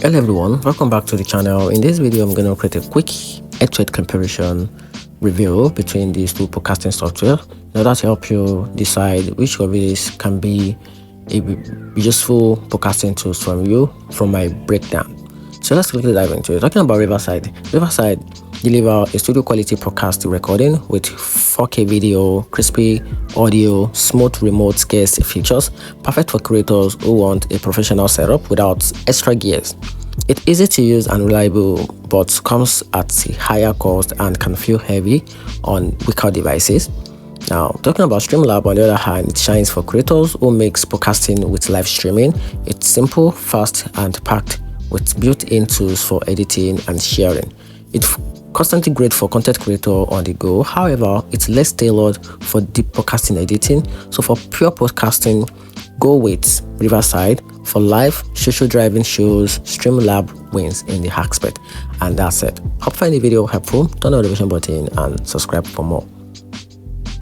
Hello everyone, welcome back to the channel. In this video, I'm going to create a quick head-to-head comparison review between these two podcasting software in order to help you decide which of these can be a useful podcasting tools from my breakdown. So let's quickly dive into it. Talking about Riverside. Riverside deliver a studio quality podcast recording with 4K video, crispy audio, smooth remote scarce features, perfect for creators who want a professional setup without extra gears. It's easy to use and reliable, but comes at a higher cost and can feel heavy on weaker devices. Now, talking about Streamlabs, on the other hand, it shines for creators who makes podcasting with live streaming. It's simple, fast, and packed with built-in tools for editing and sharing. It's constantly great for content creator on the go. However, it's less tailored for deep podcasting editing. So for pure podcasting, go with Riverside. For live social driving shows, Streamlabs wins in the hack spec. And that's it. Hope you find the video helpful. Turn on the notification button and subscribe for more.